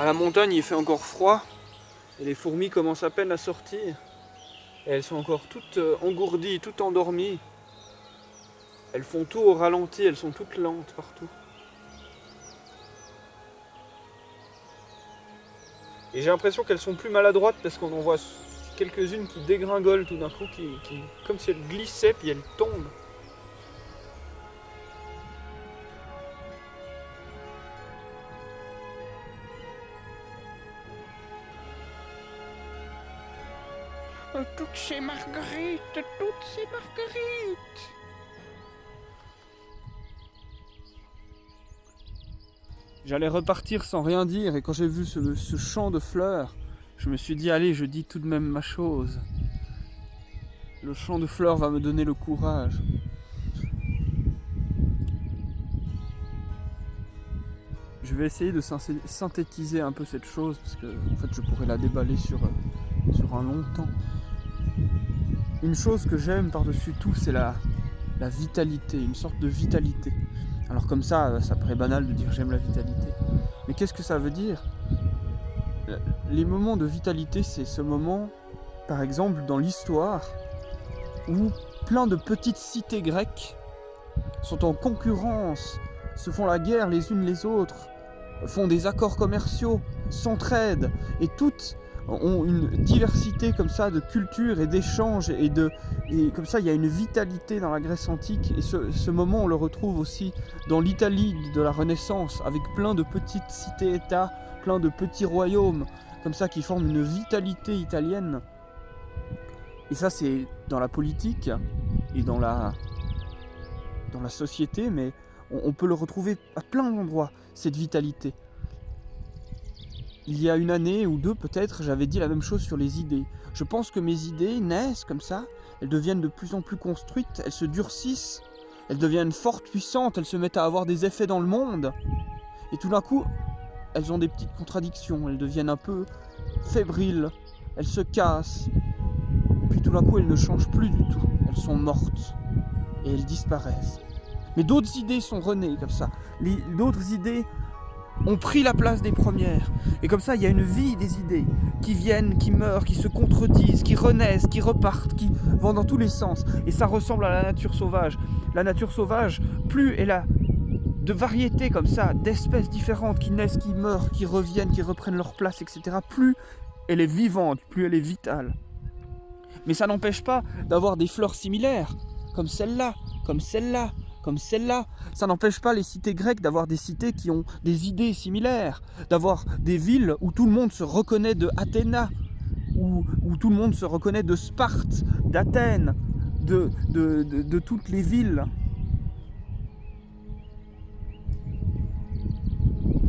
la montagne il fait encore froid et les fourmis commencent à peine à sortir. Et elles sont encore toutes engourdies, toutes endormies. Elles font tout au ralenti, elles sont toutes lentes partout. Et j'ai l'impression qu'elles sont plus maladroites parce qu'on en voit quelques-unes qui dégringolent tout d'un coup, comme si elles glissaient puis elles tombent. Toutes ces marguerites, toutes ces marguerites. J'allais repartir sans rien dire et quand j'ai vu ce champ de fleurs, je me suis dit allez, je dis tout de même ma chose. Le champ de fleurs va me donner le courage. Je vais essayer de synthétiser un peu cette chose parce que en fait je pourrais la déballer sur un long temps. Une chose que j'aime par-dessus tout, c'est la vitalité, une sorte de vitalité. Alors comme ça paraît banal de dire j'aime la vitalité. Mais qu'est-ce que ça veut dire ? Les moments de vitalité, c'est ce moment, par exemple, dans l'histoire, où plein de petites cités grecques sont en concurrence, se font la guerre les unes les autres, font des accords commerciaux, s'entraident, et toutes ont une diversité comme ça de cultures et d'échanges, et comme ça il y a une vitalité dans la Grèce antique, et ce moment on le retrouve aussi dans l'Italie de la Renaissance, avec plein de petites cités-états, plein de petits royaumes, comme ça qui forment une vitalité italienne. Et ça c'est dans la politique et dans la société, mais on peut le retrouver à plein d'endroits, cette vitalité. Il y a une année ou deux peut-être, j'avais dit la même chose sur les idées. Je pense que mes idées naissent comme ça, elles deviennent de plus en plus construites, elles se durcissent, elles deviennent fortes, puissantes, elles se mettent à avoir des effets dans le monde. Et tout d'un coup, elles ont des petites contradictions, elles deviennent un peu fébriles, elles se cassent. Puis tout d'un coup, elles ne changent plus du tout, elles sont mortes et elles disparaissent. Mais d'autres idées sont renées comme ça, d'autres idées ont pris la place des premières. Et comme ça, il y a une vie des idées qui viennent, qui meurent, qui se contredisent, qui renaissent, qui repartent, qui vont dans tous les sens. Et ça ressemble à la nature sauvage. La nature sauvage, plus elle a de variétés comme ça, d'espèces différentes qui naissent, qui meurent, qui reviennent, qui reprennent leur place, etc., plus elle est vivante, plus elle est vitale. Mais ça n'empêche pas d'avoir des fleurs similaires, comme celle-là, comme celle-là, comme celle-là. Ça n'empêche pas les cités grecques d'avoir des cités qui ont des idées similaires, d'avoir des villes où tout le monde se reconnaît de Athéna, où tout le monde se reconnaît de Sparte, d'Athènes, de toutes les villes.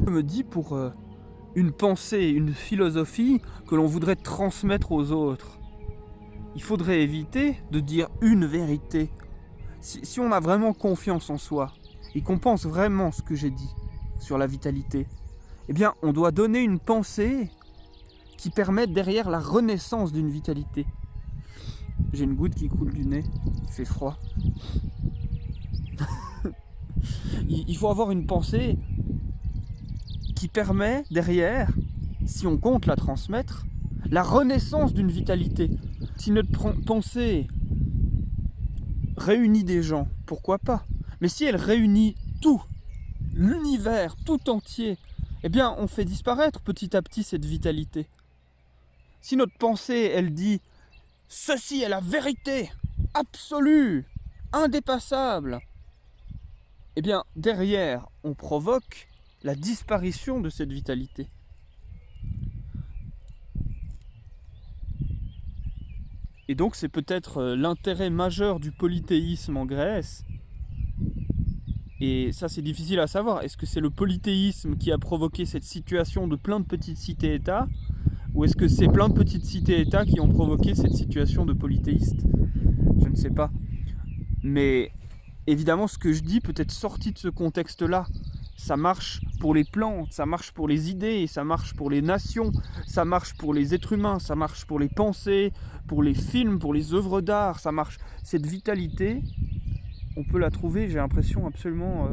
Je me dis pour une pensée, une philosophie que l'on voudrait transmettre aux autres, il faudrait éviter de dire une vérité. Si on a vraiment confiance en soi et qu'on pense vraiment ce que j'ai dit sur la vitalité, eh bien on doit donner une pensée qui permette derrière la renaissance d'une vitalité. J'ai une goutte qui coule du nez, il fait froid. Il faut avoir une pensée qui permet derrière, si on compte la transmettre, la renaissance d'une vitalité. Si notre pensée réunit des gens, pourquoi pas? Mais si elle réunit tout, l'univers tout entier, eh bien on fait disparaître petit à petit cette vitalité. Si notre pensée, elle dit « Ceci est la vérité absolue, indépassable », eh bien derrière, on provoque la disparition de cette vitalité. Et donc c'est peut-être l'intérêt majeur du polythéisme en Grèce. Et ça c'est difficile à savoir. Est-ce que c'est le polythéisme qui a provoqué cette situation de plein de petites cités-États, ou est-ce que c'est plein de petites cités-États qui ont provoqué cette situation de polythéiste? Je ne sais pas. Mais évidemment ce que je dis peut être sorti de ce contexte-là. Ça marche pour les plantes, ça marche pour les idées, ça marche pour les nations, ça marche pour les êtres humains, ça marche pour les pensées, pour les films, pour les œuvres d'art, ça marche. Cette vitalité, on peut la trouver, j'ai l'impression, absolument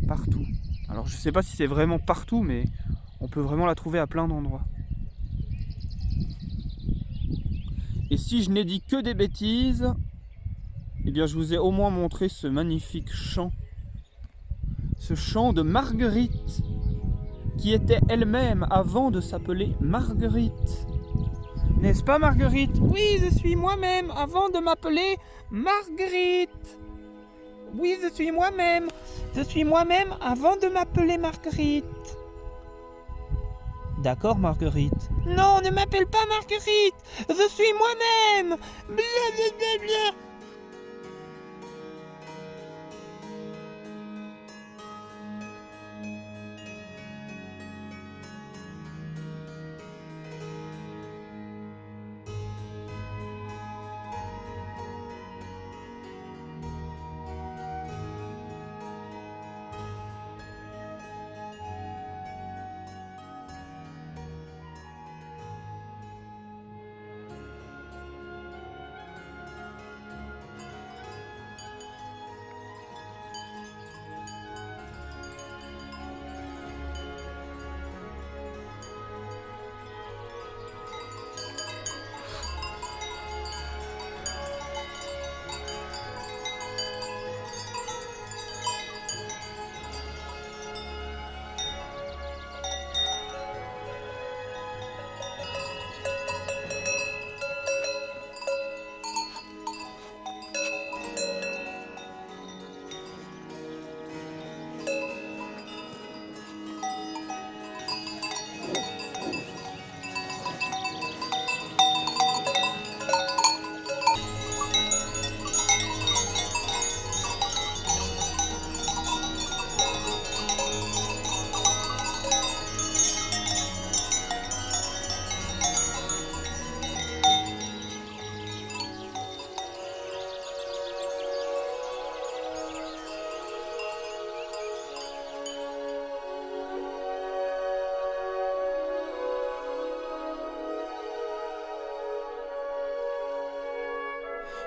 partout. Alors je ne sais pas si c'est vraiment partout, mais On peut vraiment la trouver à plein d'endroits. Et si je n'ai dit que des bêtises, eh bien je vous ai au moins montré ce magnifique chant. Ce chant de Marguerite, qui était elle-même avant de s'appeler Marguerite. N'est-ce pas Marguerite? Oui, je suis moi-même avant de m'appeler Marguerite. Oui, je suis moi-même. Je suis moi-même avant de m'appeler Marguerite. D'accord Marguerite. Non, ne m'appelle pas Marguerite. Je suis moi-même. Blablabla.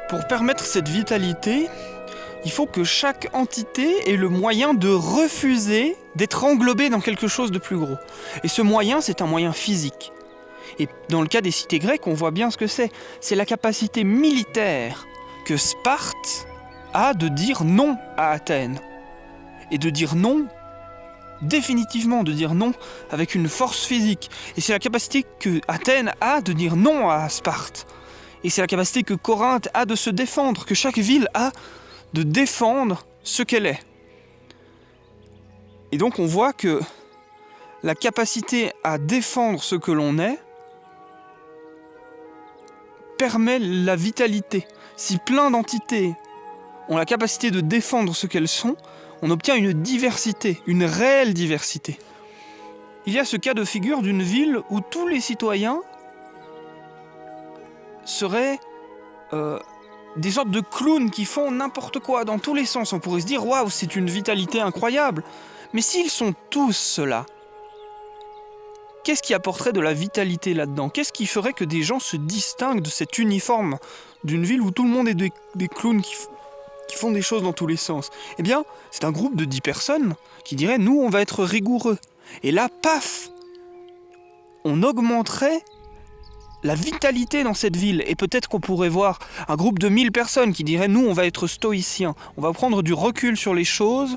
Pour permettre cette vitalité, il faut que chaque entité ait le moyen de refuser d'être englobée dans quelque chose de plus gros. Et ce moyen, c'est un moyen physique. Et dans le cas des cités grecques, on voit bien ce que c'est. C'est la capacité militaire que Sparte a de dire non à Athènes. Et de dire non, définitivement, de dire non avec une force physique. Et c'est la capacité que Athènes a de dire non à Sparte. Et c'est la capacité que Corinthe a de se défendre, que chaque ville a de défendre ce qu'elle est. Et donc on voit que la capacité à défendre ce que l'on est permet la vitalité. Si plein d'entités ont la capacité de défendre ce qu'elles sont, on obtient une diversité, une réelle diversité. Il y a ce cas de figure d'une ville où tous les citoyens seraient des sortes de clowns qui font n'importe quoi dans tous les sens. On pourrait se dire « Waouh, c'est une vitalité incroyable !» Mais s'ils sont tous cela, qu'est-ce qui apporterait de la vitalité là-dedans? Qu'est-ce qui ferait que des gens se distinguent de cet uniforme d'une ville où tout le monde est des clowns qui font des choses dans tous les sens? Eh bien, c'est un groupe de 10 personnes qui diraient « Nous, on va être rigoureux ». Et là, paf, on augmenterait la vitalité dans cette ville. Et peut-être qu'on pourrait voir un groupe de 1000 personnes qui diraient « Nous, on va être stoïciens, on va prendre du recul sur les choses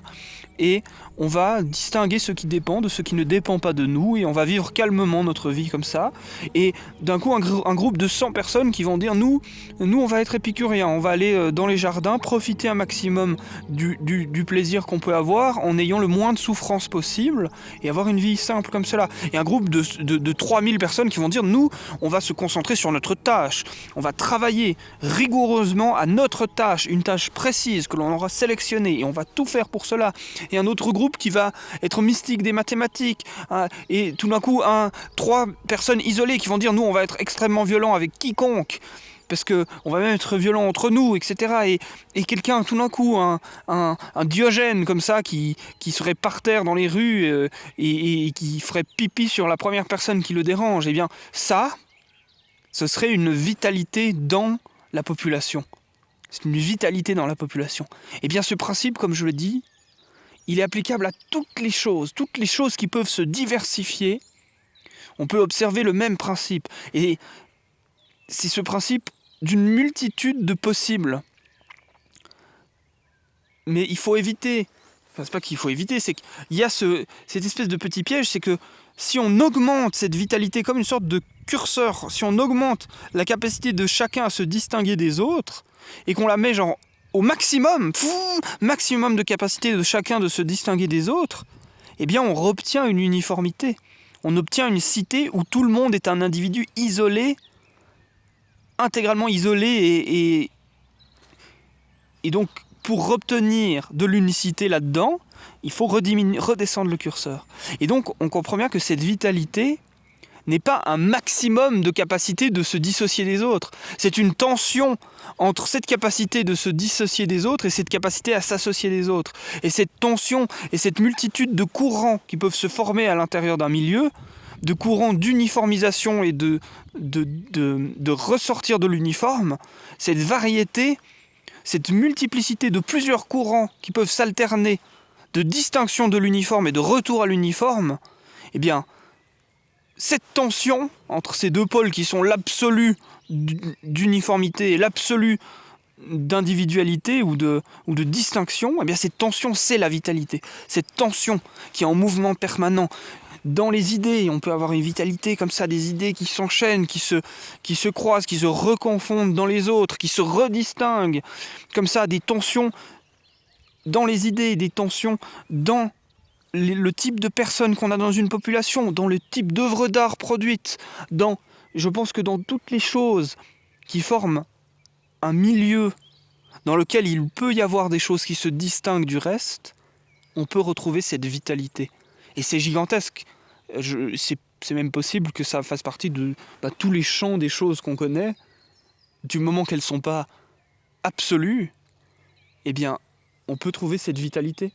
et on va distinguer ce qui dépend de ce qui ne dépend pas de nous et on va vivre calmement notre vie comme ça. » Et d'un coup, un groupe de 100 personnes qui vont dire « Nous, on va être épicuriens, on va aller dans les jardins, profiter un maximum du plaisir qu'on peut avoir en ayant le moins de souffrance possible et avoir une vie simple comme cela. » Et un groupe de 3000 personnes qui vont dire « Nous, on va se concentrer sur notre tâche, on va travailler rigoureusement à notre tâche, une tâche précise que l'on aura sélectionnée et on va tout faire pour cela. » Et un autre groupe qui va être mystique des mathématiques, hein, et tout d'un coup, 3 personnes isolées qui vont dire « Nous, on va être extrêmement violents avec quiconque, parce qu'on va même être violents entre nous, etc. » Et quelqu'un, tout d'un coup, un Diogène comme ça, qui serait par terre dans les rues et qui ferait pipi sur la première personne qui le dérange, eh bien, ça, ce serait une vitalité dans la population. C'est une vitalité dans la population. Eh bien, ce principe, comme je le dis, il est applicable à toutes les choses qui peuvent se diversifier on peut observer le même principe. Et c'est ce principe d'une multitude de possibles. Mais il faut éviter, enfin c'est pas qu'il faut éviter, c'est qu'il y a cette espèce de petit piège, c'est que si on augmente cette vitalité comme une sorte de curseur, si on augmente la capacité de chacun à se distinguer des autres, et qu'on la met genre au maximum, maximum de capacité de chacun de se distinguer des autres, eh bien on obtient une uniformité. On obtient une cité où tout le monde est un individu isolé, intégralement isolé, et donc pour obtenir de l'unicité là-dedans, il faut redescendre le curseur. Et donc on comprend bien que cette vitalité n'est pas un maximum de capacité de se dissocier des autres. C'est une tension entre cette capacité de se dissocier des autres et cette capacité à s'associer des autres. Et cette tension et cette multitude de courants qui peuvent se former à l'intérieur d'un milieu, de courants d'uniformisation et de ressortir de l'uniforme, cette variété, cette multiplicité de plusieurs courants qui peuvent s'alterner, de distinction de l'uniforme et de retour à l'uniforme, eh bien, cette tension entre ces deux pôles qui sont l'absolu d'uniformité et l'absolu d'individualité ou de distinction, eh bien cette tension, c'est la vitalité. Cette tension qui est en mouvement permanent. Dans les idées, on peut avoir une vitalité comme ça, des idées qui s'enchaînent, qui se croisent, qui se reconfondent dans les autres, qui se redistinguent. Comme ça, des tensions dans les idées, des tensions dans le type de personnes qu'on a dans une population, dans le type d'œuvres d'art produites, je pense que dans toutes les choses qui forment un milieu dans lequel il peut y avoir des choses qui se distinguent du reste, on peut retrouver cette vitalité. Et c'est gigantesque. C'est même possible que ça fasse partie de tous les champs des choses qu'on connaît, du moment qu'elles ne sont pas absolues, eh bien, on peut trouver cette vitalité.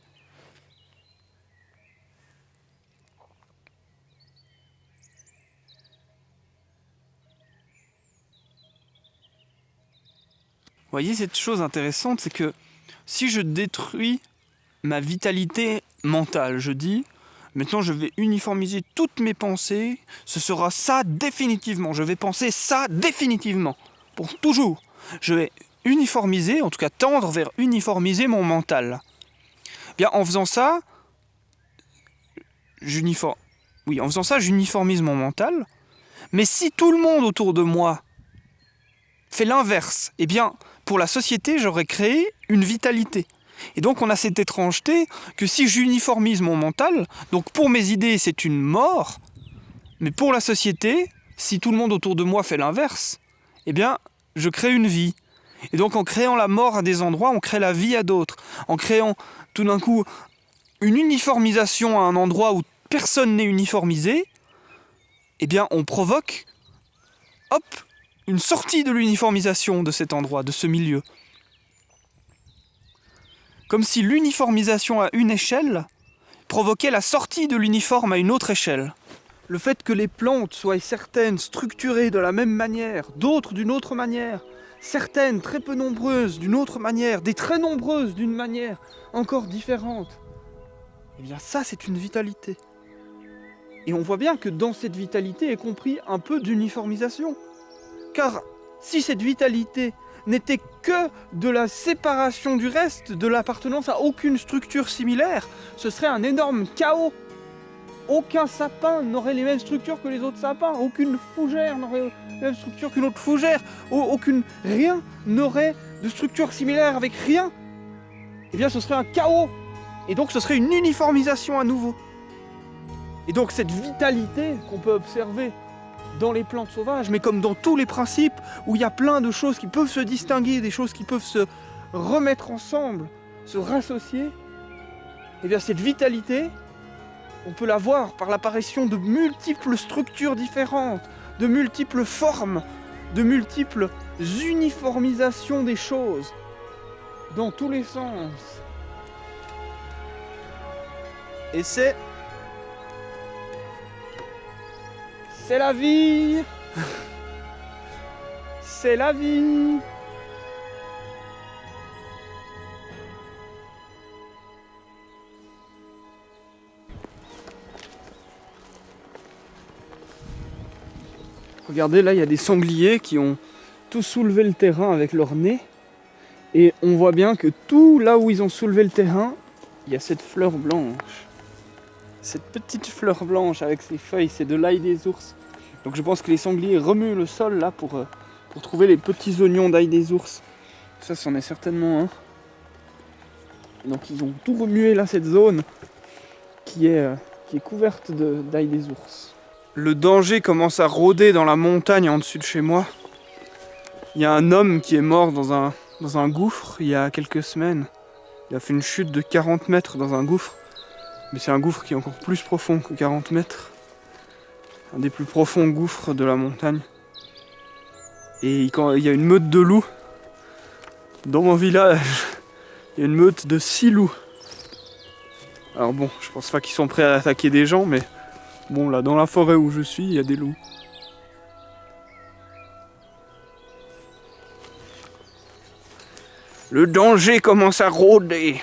Vous voyez, cette chose intéressante, c'est que si je détruis ma vitalité mentale, je dis, maintenant je vais uniformiser toutes mes pensées, ce sera ça définitivement, je vais penser ça définitivement, pour toujours. Je vais uniformiser, en tout cas tendre vers uniformiser mon mental. Bien, en faisant ça, j'uniformise mon mental, mais si tout le monde autour de moi fait l'inverse, eh bien, pour la société, j'aurais créé une vitalité. Et donc, on a cette étrangeté que si j'uniformise mon mental, donc pour mes idées, c'est une mort, mais pour la société, si tout le monde autour de moi fait l'inverse, eh bien, je crée une vie. Et donc, en créant la mort à des endroits, on crée la vie à d'autres. En créant, tout d'un coup, une uniformisation à un endroit où personne n'est uniformisé, eh bien, on provoque, hop, une sortie de l'uniformisation de cet endroit, de ce milieu. Comme si l'uniformisation à une échelle provoquait la sortie de l'uniforme à une autre échelle. Le fait que les plantes soient certaines structurées de la même manière, d'autres d'une autre manière, certaines très peu nombreuses d'une autre manière, des très nombreuses d'une manière encore différente, eh bien ça c'est une vitalité. Et on voit bien que dans cette vitalité est compris un peu d'uniformisation. Car si cette vitalité n'était que de la séparation du reste, de l'appartenance à aucune structure similaire, ce serait un énorme chaos. Aucun sapin n'aurait les mêmes structures que les autres sapins, aucune fougère n'aurait les mêmes structures qu'une autre fougère, rien n'aurait de structure similaire avec rien. Eh bien ce serait un chaos, et donc ce serait une uniformisation à nouveau. Et donc cette vitalité qu'on peut observer dans les plantes sauvages, mais comme dans tous les principes où il y a plein de choses qui peuvent se distinguer, des choses qui peuvent se remettre ensemble, se rassocier, et bien cette vitalité, on peut la voir par l'apparition de multiples structures différentes, de multiples formes, de multiples uniformisations des choses, dans tous les sens. Et c'est la vie. C'est la vie. Regardez, là, il y a des sangliers qui ont tout soulevé le terrain avec leur nez. Et on voit bien que tout là où ils ont soulevé le terrain, il y a cette fleur blanche. Cette petite fleur blanche avec ses feuilles, c'est de l'ail des ours. Donc je pense que les sangliers remuent le sol là pour trouver les petits oignons d'ail des ours. Ça, c'en est certainement un. Donc ils ont tout remué là, cette zone qui est couverte d'ail des ours. Le danger commence à rôder dans la montagne en dessus de chez moi. Il y a un homme qui est mort dans un gouffre il y a quelques semaines. Il a fait une chute de 40 mètres dans un gouffre. Mais c'est un gouffre qui est encore plus profond que 40 mètres. Un des plus profonds gouffres de la montagne. Et il y a une meute de loups dans mon village. Il y a une meute de 6 loups. Alors bon, je pense pas qu'ils sont prêts à attaquer des gens, mais bon, là, dans la forêt où je suis, il y a des loups. Le danger commence à rôder.